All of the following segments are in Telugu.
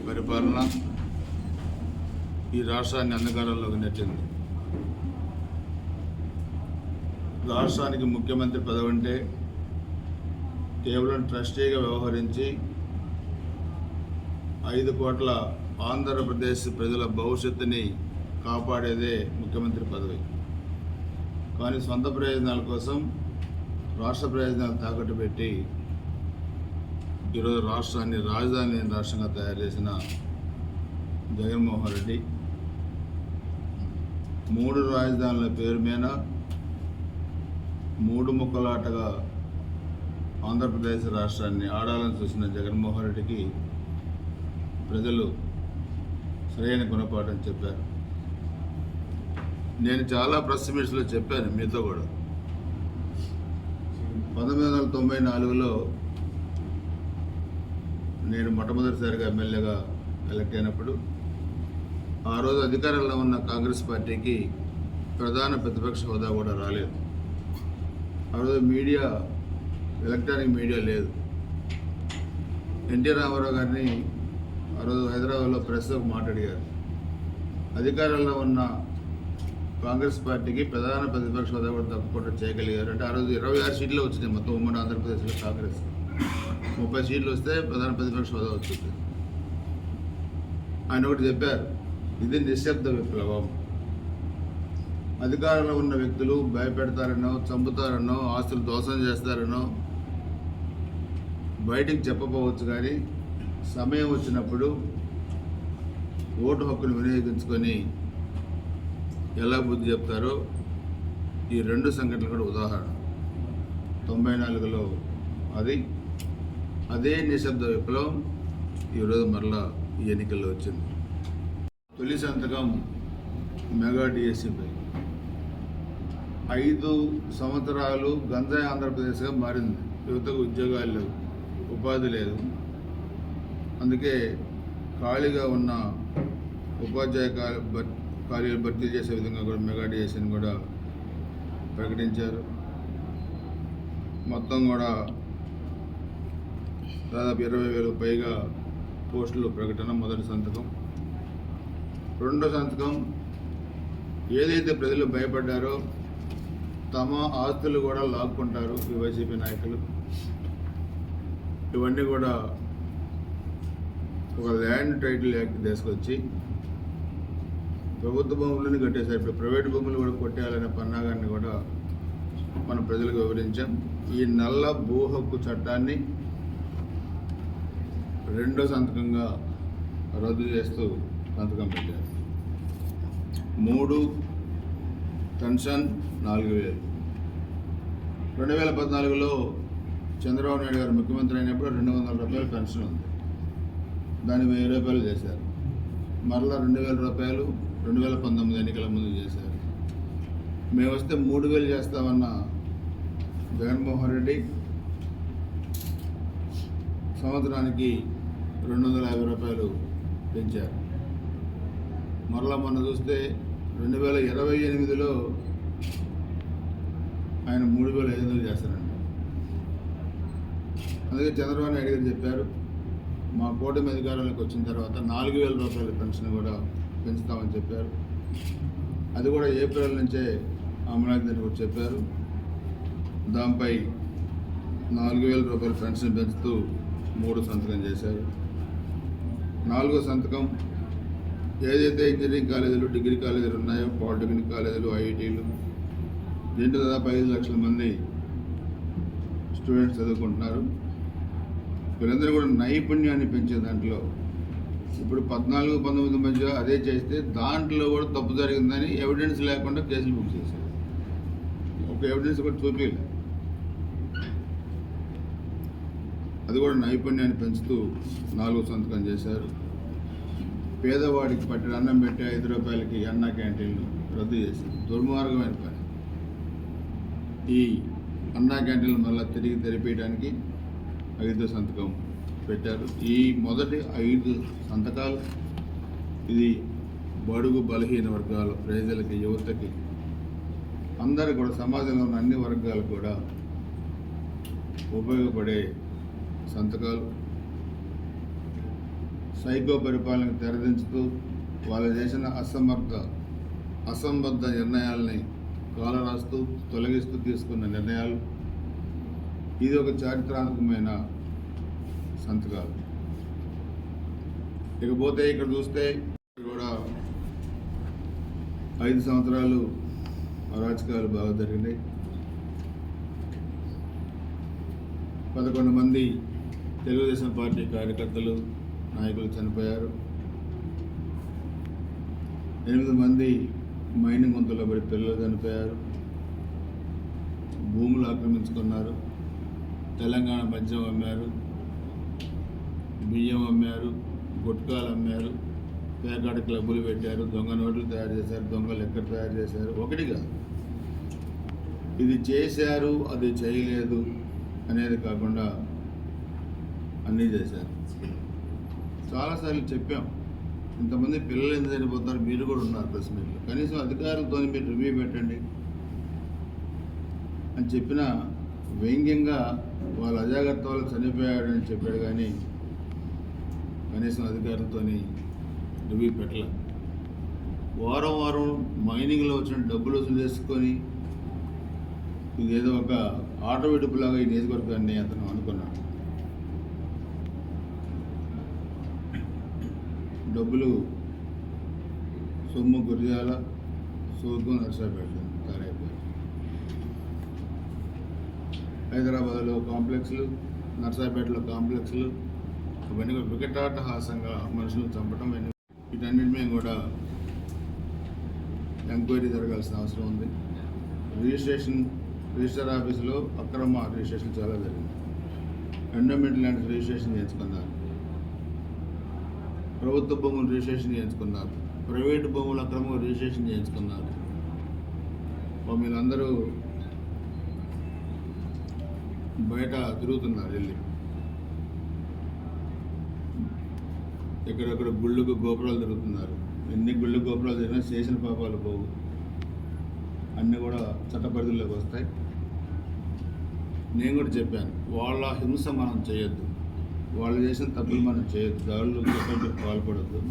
పరిపాలన ఈ రాష్ట్రాన్ని అంధకారంలోకి నెట్టింది. రాష్ట్రానికి ముఖ్యమంత్రి పదవి అంటే కేవలం ట్రస్టీగా వ్యవహరించి 5 కోట్ల ఆంధ్రప్రదేశ్ ప్రజల భవిష్యత్తుని కాపాడేదే ముఖ్యమంత్రి పదవి. కానీ సొంత ప్రయోజనాల కోసం రాష్ట్ర ప్రయోజనాలు తాకట్టు పెట్టి ఈరోజు రాష్ట్రాన్ని రాజధాని రాష్ట్రంగా తయారు చేసిన జగన్మోహన్ రెడ్డి 3 రాజధానుల పేరు మీద 3 ముక్కలాటగా ఆంధ్రప్రదేశ్ రాష్ట్రాన్ని ఆడాలని చూసిన జగన్మోహన్ రెడ్డికి ప్రజలు సరైన గుణపాఠం చెప్పారు. నేను చాలా ప్రెస్ మీట్స్లో చెప్పాను, మీతో కూడా. 1994లో నేను మొట్టమొదటిసారిగా ఎమ్మెల్యేగా ఎలక్ట్ అయినప్పుడు ఆ రోజు అధికారంలో ఉన్న కాంగ్రెస్ పార్టీకి ప్రధాన ప్రతిపక్ష హోదా కూడా రాలేదు. ఆ రోజు మీడియా, ఎలక్ట్రానిక్ మీడియా లేదు. ఎన్టీ రామారావు గారిని ఆ రోజు హైదరాబాద్లో ప్రెస్తో మాట్లాడారు. అధికారంలో ఉన్న కాంగ్రెస్ పార్టీకి ప్రధాన ప్రతిపక్ష హోదా కూడా తప్పకుండా చేయగలిగారు. అంటే ఆ రోజు 26 సీట్లు వచ్చినాయి మొత్తం ఉమ్మడి ఆంధ్రప్రదేశ్లో. కాంగ్రెస్ 30 సీట్లు వస్తే ప్రధాన ప్రతిపక్ష హోదా వచ్చింది. ఆయన ఒకటి చెప్పారు, ఇది నిశ్శబ్ద విప్లవం. అధికారంలో ఉన్న వ్యక్తులు భయపెడతారనో, చంపుతారనో, ఆస్తులు దోషం చేస్తారనో బయటికి చెప్పకపోవచ్చు, కానీ సమయం వచ్చినప్పుడు ఓటు హక్కును వినియోగించుకొని ఎలా బుద్ధి చెప్తారో ఈ 2 సంఘటనలు కూడా ఉదాహరణ. 94లో అదే నిశ్శబ్ద విప్లవం ఈరోజు మరలా ఈ ఎన్నికల్లో వచ్చింది. తొలి సంతకం మెగా డిఎస్సిపై 5 సంవత్సరాలు గంజాయి ఆంధ్రప్రదేశ్గా మారింది. యువతకు ఉద్యోగాలు లేవు, ఉపాధి లేదు. అందుకే ఖాళీగా ఉన్న ఉపాధ్యాయ ఖాళీలు భర్తీ చేసే విధంగా కూడా మెగా డిఎస్సిని కూడా ప్రకటించారు. మొత్తం కూడా దాదాపు 20,000 పైగా పోస్టులు ప్రకటన మొదటి సంతకం. రెండో సంతకం, ఏదైతే ప్రజలు భయపడ్డారో తమ ఆస్తులు కూడా లాక్కుంటారు ఈ వైసీపీ నాయకులు, ఇవన్నీ కూడా ఒక ల్యాండ్ టైటిల్ యాక్ట్ తీసుకొచ్చి ప్రభుత్వ భూములను కట్టేశారు. ఇప్పుడు ప్రైవేట్ భూములు కూడా కొట్టేయాలనే పన్నాగాన్ని కూడా మన ప్రజలకు వివరించాం. ఈ నల్ల భూ హక్కు చట్టాన్ని రెండో సంతకంగా రద్దు చేస్తూ సంతకం పెట్టారు. 3 పెన్షన్ 4,000. 2014లో చంద్రబాబు నాయుడు గారు ముఖ్యమంత్రి అయినప్పుడు 200 రూపాయలు పెన్షన్ ఉంది, దాన్ని 1000 రూపాయలు చేశారు. మరలా 2,000 రూపాయలు 2019 ఎన్నికల ముందు చేశారు. మేము వస్తే 3,000 చేస్తామన్న జగన్మోహన్ రెడ్డి సంవత్సరానికి 250 రూపాయలు పెంచారు. మరలా మొన్న చూస్తే 2028లో ఆయన 3,500 చేస్తారంట. అందుకే చంద్రబాబు నాయుడు గారు చెప్పారు, మా కూటమి అధికారంలోకి వచ్చిన తర్వాత 4,000 రూపాయల పెన్షన్ కూడా పెంచుతామని చెప్పారు. అది కూడా ఏప్రిల్ నుంచే అమలానికి కూడా చెప్పారు. దానిపై 4,000 రూపాయల పెన్షన్ పెంచుతూ 3 సంతకం చేశారు. 4వ సంతకం, ఏదైతే ఇంజనీరింగ్ కాలేజీలు, డిగ్రీ కాలేజీలు ఉన్నాయో, పాలిటెక్నిక్ కాలేజీలు, ఐఐటీలు, దీంట్లో దాదాపు 5 లక్షల మంది స్టూడెంట్స్ చదువుకుంటున్నారు. వీళ్ళందరూ కూడా నైపుణ్యాన్ని పెంచే దాంట్లో ఇప్పుడు 14-19 మధ్య అదే చేస్తే దాంట్లో కూడా తప్పు జరిగిందని ఎవిడెన్స్ లేకుండా కేసులు బుక్ చేశారు. ఒక ఎవిడెన్స్ కూడా చూపించలేదు. అది కూడా నైపుణ్యాన్ని పెంచుతూ 4వ సంతకం చేశారు. పేదవాడికి పట్టిన అన్నం పెట్టే 5 రూపాయలకి అన్న క్యాంటీన్లు రద్దు చేశారు. దుర్మార్గమైన పని. ఈ అన్నా క్యాంటీన్లు మళ్ళీ తిరిగి తెరిపేయడానికి 5వ సంతకం పెట్టారు. ఈ మొదటి 5 సంతకాలు ఇది బడుగు బలహీన వర్గాల ప్రజలకి, యువతకి, అందరూ కూడా సమాజంలో ఉన్న అన్ని వర్గాలు కూడా ఉపయోగపడే సంతకాలు. సైకో పరిపాలనకు తెరదించుతూ వాళ్ళు చేసిన అసంబద్ధ నిర్ణయాల్ని కాలరాస్తూ తొలగిస్తూ తీసుకున్న నిర్ణయాలు ఇది ఒక చారిత్రాత్మకమైన సంతకాలు. ఇకపోతే ఇక్కడ చూస్తే కూడా 5 సంవత్సరాలు అరాచకాలు బాగా జరిగినాయి. 11 మంది తెలుగుదేశం పార్టీ కార్యకర్తలు నాయకులు చనిపోయారు. 8 మంది మైనింగ్ గుంతలో పడి పిల్లలు చనిపోయారు. భూములు ఆక్రమించుకున్నారు. తెలంగాణ మద్యం అమ్మారు, బియ్యం అమ్మారు, గుట్కాలు అమ్మారు, పేకాట క్లబ్బులు పెట్టారు, దొంగ నోట్లు తయారు చేశారు, దొంగ లెక్కలు తయారు చేశారు. ఒకటిగా ఇది చేశారు, అది చేయలేదు అనేది కాకుండా అన్నీ చేశారు. చాలాసార్లు చెప్పాం, ఇంతమంది పిల్లలు ఎందుకు చనిపోతారు, మీరు కూడా ఉన్నారు ప్రెస్ మీట్లో, కనీసం అధికారులతో మీరు రివ్యూ పెట్టండి అని చెప్పినా వ్యంగ్యంగా వాళ్ళ అజాగ్రత్త వాళ్ళు చనిపోయాడని చెప్పాడు, కానీ కనీసం అధికారులతో రివ్యూ పెట్టలే. వారం వారం మైనింగ్లో వచ్చిన డబ్బులు వసూలు చేసుకొని ఇదేదో ఒక ఆటో విడుపులాగా ఈ నియోజకవర్గాన్ని అతను అనుకున్నాడు. డబ్బులు సొమ్ము గురిజాల, సోకు, నర్సాపేట తయారైపోయాయి. హైదరాబాద్లో కాంప్లెక్స్లు, నర్సాపేటలో కాంప్లెక్స్లు, అవన్నీ కూడా వికటాటహాసంగా మనుషులు చంపడం, వీటన్నిటి మేము కూడా ఎంక్వైరీ జరగాల్సిన అవసరం ఉంది. రిజిస్టర్ ఆఫీసులో అక్రమ రిజిస్ట్రేషన్ చాలా జరిగింది. ఎండోమెంట్ ల్యాండ్ రిజిస్ట్రేషన్ చేయించుకున్నారు, ప్రభుత్వ భూములు రిజిస్ట్రేషన్ చేయించుకున్నారు, ప్రైవేటు భూములు అక్రమంగా రిజిస్ట్రేషన్ చేయించుకున్నారు. వీళ్ళందరూ బయట తిరుగుతున్నారు వెళ్ళి. ఎక్కడెక్కడ గుళ్ళకు గోపురాలు తిరుగుతున్నారు. ఎన్ని గుళ్ళు గోపురాలు తిరిగినా చేసిన పాపాలు పోవు, అన్నీ కూడా చట్టపరిధిలోకి వస్తాయి. నేను కూడా చెప్పాను, వాళ్ళ హింస మనం చేయొద్దు, వాళ్ళు చేసిన తప్పులు మనం చేయొద్దు, దాడులు పాల్పడద్దు.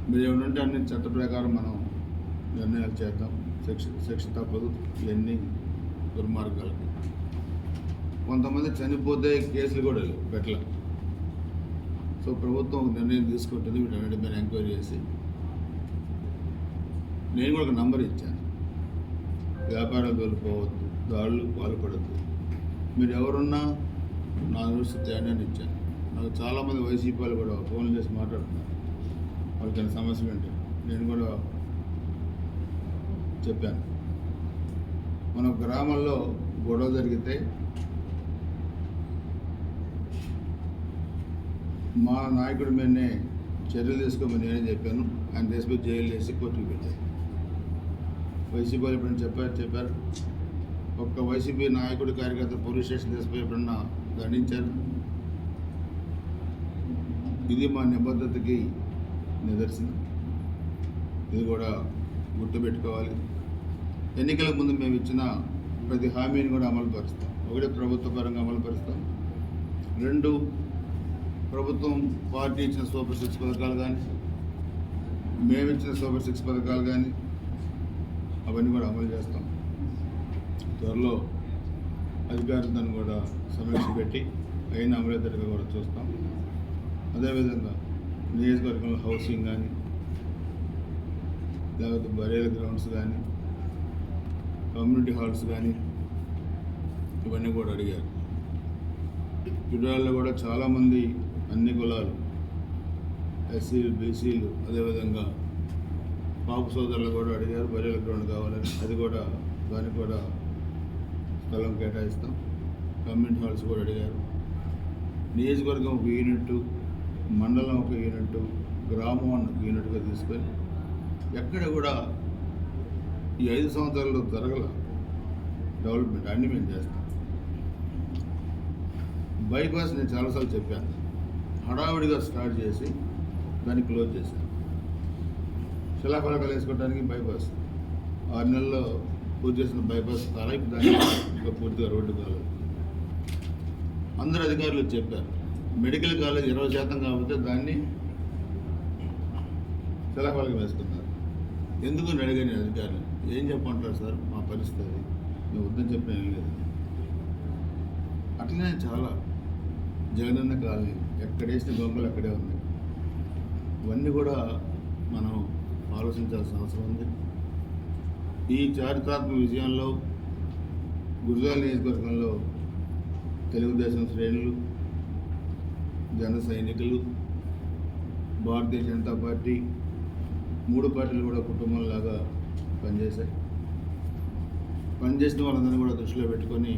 మీరు ఏమంటే అన్ని చట్ట ప్రకారం మనం నిర్ణయాలు చేద్దాం. శిక్ష తప్పదు. ఇవన్నీ దుర్మార్గాలకి. కొంతమంది చనిపోతే కేసులు కూడా పెట్టలే. సో ప్రభుత్వం ఒక నిర్ణయం తీసుకుంటుంది, వీటన్నిటి మీద ఎంక్వైరీ చేసి. నేను కూడా ఒక నంబర్ ఇచ్చాను, వ్యాపారాలు తోలిపోవద్దు, దాడులు పాల్పడద్దు, మీరు ఎవరున్నా నా దృష్టి తేడా అని ఇచ్చాను. నాకు చాలామంది వైసీపీ వాళ్ళు కూడా ఫోన్లు చేసి మాట్లాడుతున్నారు, వాళ్ళకి సమస్యలు ఏంటి. నేను కూడా చెప్పాను, మన గ్రామంలో గొడవ జరిగితే మా నాయకుడి మీదనే చర్యలు తీసుకోమని నేనే చెప్పాను. ఆయన తీసుకొని జైలు వేసి కోర్టుకు పెట్టారు. వైసీపీ వాళ్ళు ఎప్పుడైనా చెప్పారు ఒక్క వైసీపీ నాయకుడి కార్యకర్త పోలీస్ స్టేషన్ తీసుకుపోయి ఎప్పుడన్నా దండించారు. ఇది మా నిబద్ధతకి నిదర్శనం. ఇది కూడా గుర్తుపెట్టుకోవాలి. ఎన్నికలకు ముందు మేము ఇచ్చిన ప్రతి హామీని కూడా అమలు పరుస్తాం. ఒకటి, ప్రభుత్వ పరంగా అమలు పరుస్తాం. 2, ప్రభుత్వం పార్టీ ఇచ్చిన సూపర్ 6 పథకాలు కానీ, మేము ఇచ్చిన సూపర్ 6 పథకాలు కానీ అవన్నీ కూడా అమలు చేస్తాం. త్వరలో అధికారులతో కూడా సమీక్ష పెట్టి అయిన అమలుద్దరిగా కూడా చూస్తాం. అదేవిధంగా నియోజకవర్గంలో హౌసింగ్ కానీ, లేకపోతే బరేల్ గ్రౌండ్స్ కానీ, కమ్యూనిటీ హాల్స్ కానీ ఇవన్నీ కూడా అడిగారు. జిల్లాలో కూడా చాలామంది అన్ని కులాలు, ఎస్సీలు, బీసీలు, అదేవిధంగా పాపు సోదరులు కూడా అడిగారు బరేల్ గ్రౌండ్ కావాలని. అది కూడా దానికి కూడా స్థలం కేటాయిస్తాం. కమ్యూనిటీ హాల్స్ కూడా అడిగారు. నియోజకవర్గం ఒక యూనిట్, మండలం ఒక యూనిట్, గ్రామం ఒక యూనిట్గా తీసుకొని ఎక్కడ కూడా ఈ 5 సంవత్సరాల్లో జరగల డెవలప్మెంట్ అన్నీ మేము చేస్తాం. బైపాస్ నేను చాలాసార్లు చెప్పాను, హడావిడిగా స్టార్ట్ చేసి దాన్ని క్లోజ్ చేశాను. శిలాఫలకాలు వేసుకోవడానికి బైపాస్ 6 నెలల్లో పూర్తి చేసిన బైపాస్ తలైపు దాన్ని ఇంకా పూర్తిగా రోడ్డు కాలేదు. అందరు అధికారులు చెప్పారు, మెడికల్ కాలేజ్ 20% కాకపోతే దాన్ని సెలవులకు వేసుకున్నారు. ఎందుకు అడిగాను అధికారులు, ఏం చెప్పమంటారు సార్, మా పరిస్థితి అది, మేము వద్దని చెప్పిన ఏం లేదు. అట్లనే చాలా జగనన్న కాలనీ ఎక్కడేసిన గొంగలు అక్కడే ఉన్నాయి. ఇవన్నీ కూడా మనం ఆలోచించాల్సిన అవసరం ఉంది. ఈ చారిత్రాత్మక విజయంలో గురజాల నియోజకవర్గంలో తెలుగుదేశం శ్రేణులు, జన సైనికులు, భారతీయ జనతా పార్టీ 3 పార్టీలు కూడా కుటుంబంలాగా పనిచేశాయి. పనిచేసిన వాళ్ళందరినీ కూడా దృష్టిలో పెట్టుకొని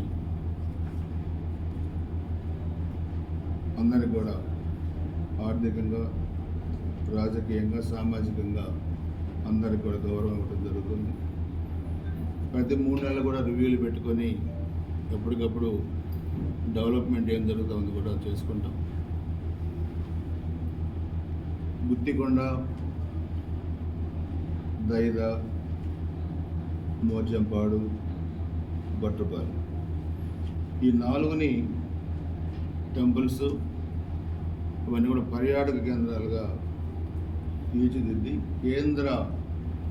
అందరికీ కూడా ఆర్థికంగా, రాజకీయంగా, సామాజికంగా అందరికి కూడా గౌరవం ఇవ్వడం జరుగుతుంది. ప్రతి 3 నెలలు కూడా రివ్యూలు పెట్టుకొని ఎప్పటికప్పుడు డెవలప్మెంట్ ఏం జరుగుతుందో కూడా చేసుకుంటాం. గుత్తికొండ, దైద, మోర్జంపాడు, బట్రుపాలెం ఈ 4ని టెంపుల్స్ ఇవన్నీ కూడా పర్యాటక కేంద్రాలుగా తీర్చిదిద్ది కేంద్ర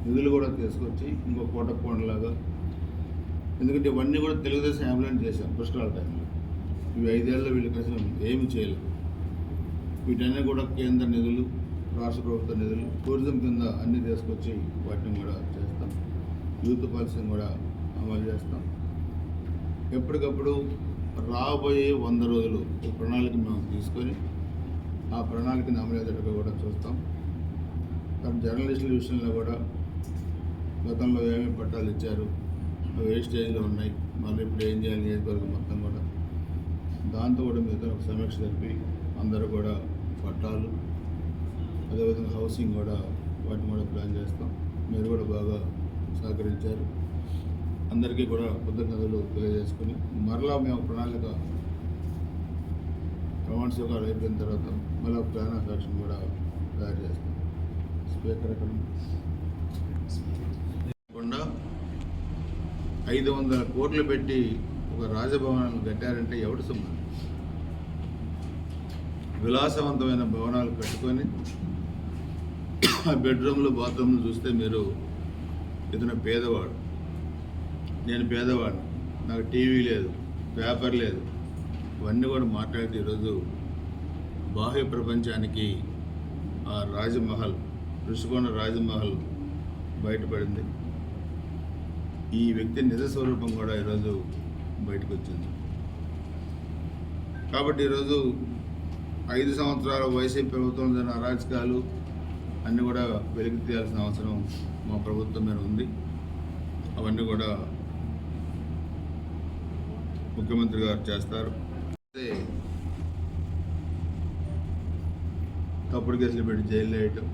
నిధులు కూడా తీసుకొచ్చి ఇంకో కోటప్పకొండలాగా, ఎందుకంటే ఇవన్నీ కూడా తెలుగుదేశం ఇంప్లిమెంట్ చేశాం పుష్కరాల టైంలో. ఇవి 5 ఏళ్ళలో వీళ్ళు కనీసం ఏమి చేయలేదు. వీటన్నీ కూడా కేంద్ర నిధులు, రాష్ట్ర ప్రభుత్వ నిధులు, టూరిజం కింద అన్నీ తీసుకొచ్చి వాటిని కూడా చేస్తాం. యూత్ పాలసీని కూడా అమలు చేస్తాం. ఎప్పటికప్పుడు రాబోయే 100 రోజులు ఒక ప్రణాళిక మేము తీసుకొని ఆ ప్రణాళికని అమలయ్యేటట్టుగా కూడా చూస్తాం. జర్నలిస్టుల విషయంలో కూడా గతంలో ఏమేమి పట్టాలు ఇచ్చారు, అవి ఏ స్టేజ్లో ఉన్నాయి, మళ్ళీ ఇప్పుడు ఏం చేయాలి నియోజకవర్గం మొత్తం కూడా, దాంతో కూడా మీతో ఒక సమీక్ష జరిపి అందరూ కూడా పట్టాలు, అదేవిధంగా హౌసింగ్ కూడా వాటిని కూడా ప్లాన్ చేస్తాం. మీరు కూడా బాగా సహకరించారు. అందరికీ కూడా కృతజ్ఞతలు తెలియజేసుకుని మరలా మేము ప్రణాళిక ప్రమాణ స్వీకారం అయిపోయిన తర్వాత మళ్ళీ ప్లాన్ ఆఫ్ యాక్షన్ కూడా తయారు చేస్తాం. స్పీకర్ అక్కడ 500 కోట్లు పెట్టి ఒక రాజభవనాలను కట్టారంటే ఎవడు సొమ్ము? విలాసవంతమైన భవనాలు కట్టుకొని ఆ బెడ్రూమ్లు, బాత్రూమ్లు చూస్తే మీరు ఇతను పేదవాడు, నేను పేదవాడు, నాకు టీవీ లేదు, పేపర్ లేదు, ఇవన్నీ కూడా మాట్లాడితే ఈరోజు బాహ్య ప్రపంచానికి ఆ రాజమహల్, ఋషికొండ రాజమహల్ బయటపడింది. ఈ వ్యక్తి నిజ స్వరూపం కూడా ఈరోజు బయటకు వచ్చింది. కాబట్టి ఈరోజు 5 సంవత్సరాల వైసీపీ ప్రభుత్వం జరిగిన అరాచకాలు అన్నీ కూడా వెలికి తీయాల్సిన అవసరం మా ప్రభుత్వం మీద ఉంది. అవన్నీ కూడా ముఖ్యమంత్రి గారు చేస్తారు. తప్పుడు కేసులు పెట్టి జైల్లో వేయటం,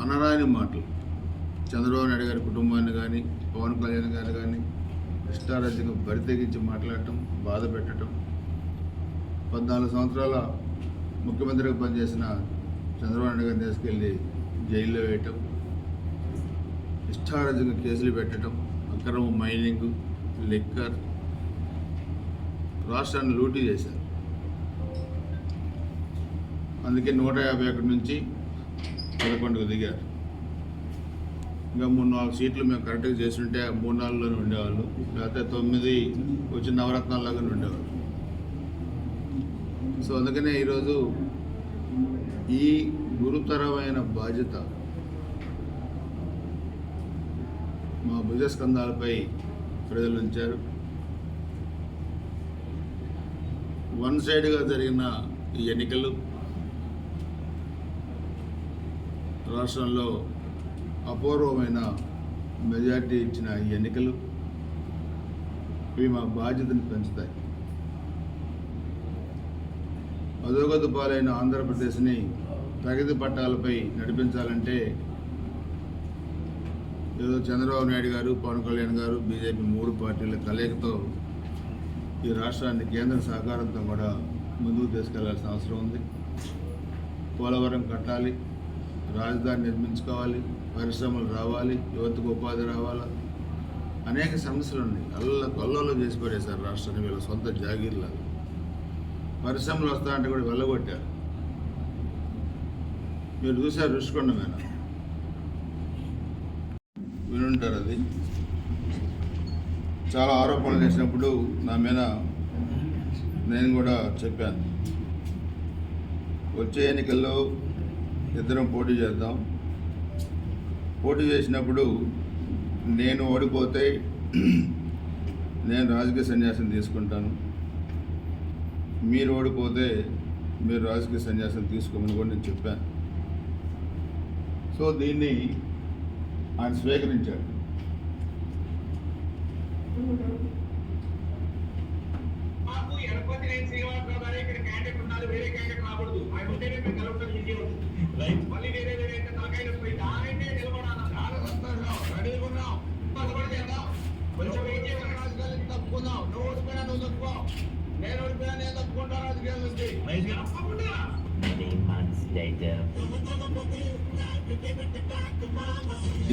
అనరాని మాటలు చంద్రబాబు నాయుడు గారి కుటుంబాన్ని కానీ, పవన్ కళ్యాణ్ గారు కానీ ఇష్టారాజ్యంగా బరితెగించి మాట్లాడటం, బాధ పెట్టడం, 14 సంవత్సరాల ముఖ్యమంత్రిగా పనిచేసిన చంద్రబాబు నాయుడు గారిని తీసుకెళ్ళి జైల్లో వేయటం, ఇష్టారాజ్యంగా కేసులు పెట్టడం, అక్రమ మైనింగ్, లిక్కర్, రాష్ట్రాన్ని లూటీ చేశారు. అందుకే 151 నుంచి 11కు దిగారు. ఇంకా 3-4 సీట్లు మేము కరెక్ట్గా చేస్తుంటే 3-4లోనే ఉండేవాళ్ళు, లేకపోతే 9 వచ్చి నవరత్నాల్లాగానే ఉండేవాళ్ళు. సో అందుకనే ఈరోజు ఈ గురుతరమైన బాధ్యత మా భుజస్కంధాలపై ప్రజలు ఉంచారు. వన్ సైడ్గా జరిగిన ఈ ఎన్నికలు రాష్ట్రంలో అపూర్వమైన మెజార్టీ ఇచ్చిన ఈ ఎన్నికలు ఇవి మా బాధ్యతను పెంచుతాయి. అధోగతి పాలైన ఆంధ్రప్రదేశ్ని ప్రగతి పట్టాలపై నడిపించాలంటే ఏదో చంద్రబాబు నాయుడు గారు, పవన్ కళ్యాణ్ గారు, బీజేపీ 3 పార్టీల కలయికతో ఈ రాష్ట్రాన్ని కేంద్ర సహకారంతో కూడా ముందుకు తీసుకెళ్లాల్సిన అవసరం ఉంది. పోలవరం కట్టాలి, రాజధాని నిర్మించుకోవాలి, పరిశ్రమలు రావాలి, యువతకు ఉపాధి రావాలా, అనేక సమస్యలు ఉన్నాయి. కల్లోలం చేసి పడేశారు రాష్ట్రాన్ని వీళ్ళ సొంత జాగీర్లాగా. పరిశ్రమలు వస్తాయంటే కూడా వెళ్ళగొట్టారు. మీరు చూసారు రుషికొండ మీద వినుంటారు. అది చాలా ఆరోపణలు చేసినప్పుడు నా మీద నేను కూడా చెప్పాను, వచ్చే ఎన్నికల్లో ఇద్దరం పోటీ చేద్దాం, పోటీ చేసినప్పుడు నేను ఓడిపోతే నేను రాజకీయ సన్యాసం తీసుకుంటాను, మీరు ఓడిపోతే మీరు రాజకీయ సన్యాసం తీసుకోమని కూడా నేను చెప్పాను. సో దీన్ని ఆయన స్వీకరించాడు.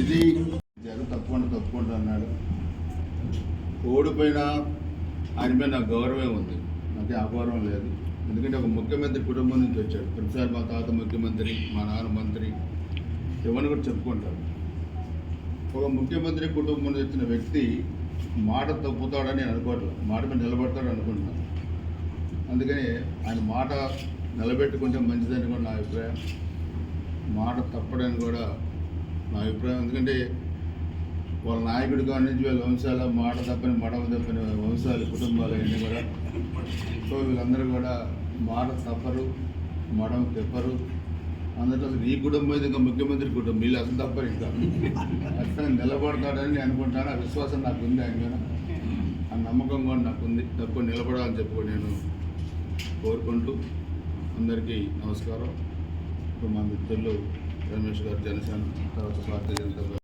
ఇది తప్పుకుంటా అన్నాడు. ఓడిపోయినా ఆయన మీద నాకు గౌరవమే ఉంది, నాకే అగౌరవం లేదు. ఎందుకంటే ఒక ముఖ్యమంత్రి కుటుంబం నుంచి వచ్చాడు. ప్రతిసారి మా తాత ముఖ్యమంత్రి, మా నాన్న మంత్రి, ఎవరిని కూడా చెప్పుకుంటారు. ఒక ముఖ్యమంత్రి కుటుంబం నుంచి వచ్చిన వ్యక్తి మాట తప్పుతాడని నేను అనుకోవట్లేదు, మాట మీద నిలబడతాడు అనుకుంటున్నాను. అందుకని ఆయన మాట నిలబెట్టుకుంటే మంచిదని కూడా నా అభిప్రాయం, మాట తప్పడని కూడా నా అభిప్రాయం. ఎందుకంటే వాళ్ళ నాయకుడి కాడి నుంచి వీళ్ళ వంశాల మాట తప్పని మడవ తప్పని వంశాలు కుటుంబాలు అన్నీ కూడా. సో వీళ్ళందరూ కూడా మాట తప్పరు, మడవ తెప్పరు. అందరితో అసలు ఈ కుటుంబం అయితే ఇంకా ముఖ్యమంత్రి కుటుంబం, వీళ్ళు అసలు తప్పరు. ఇంకా అసలు నిలబడతాడని నేను అనుకుంటాను. ఆ విశ్వాసం నాకు ఉంది ఆయన మీద, ఆ నమ్మకం కూడా నాకు ఉంది. తప్ప నిలబడాలని చెప్పి నేను కోరుకుంటూ అందరికీ నమస్కారం. ఇప్పుడు మా మిత్రులు రమేష్ గారు జనసేన, తర్వాత భారతీయ జనతా